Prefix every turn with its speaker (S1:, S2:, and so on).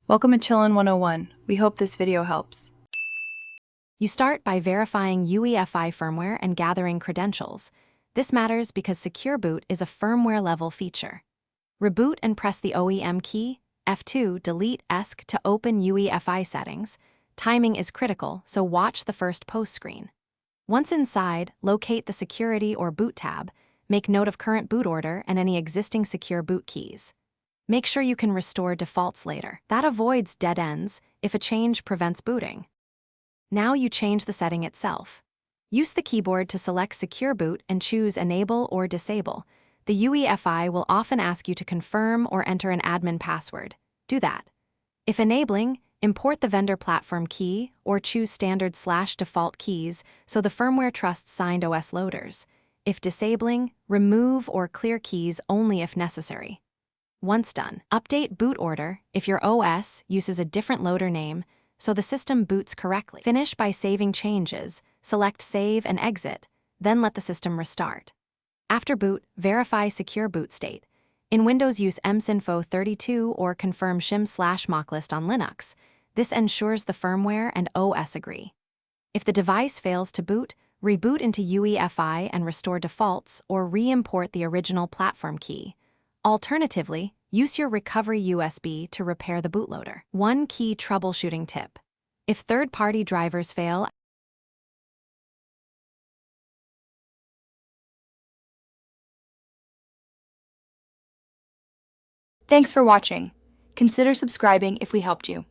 S1: Welcome to Chillin' 101. We hope this video helps.
S2: You start by verifying UEFI firmware and gathering credentials. This matters because Secure Boot is a firmware-level feature. Reboot and press the OEM key, F2, delete ESC to open UEFI settings. Timing is critical, so watch the first post screen. Once inside, locate the Security or Boot tab, make note of current boot order and any existing Secure Boot keys. Make sure you can restore defaults later. That avoids dead ends if a change prevents booting. Now you change the setting itself. Use the keyboard to select Secure Boot and choose Enable or Disable. The UEFI will often ask you to confirm or enter an admin password. Do that. If enabling, import the vendor platform key or choose standard/default keys so the firmware trusts signed OS loaders. If disabling, remove or clear keys only if necessary. Once done, update boot order if your OS uses a different loader name so the system boots correctly. Finish by saving changes, select Save and Exit, then let the system restart. After boot, verify Secure Boot state. In Windows, use msinfo32 or confirm shim/mocklist on Linux. This ensures the firmware and OS agree. If the device fails to boot, reboot into UEFI and restore defaults or re-import the original platform key. Alternatively, use your recovery USB to repair the bootloader. One key troubleshooting tip. If third-party drivers fail,
S3: Thanks for watching. Consider subscribing if we helped you.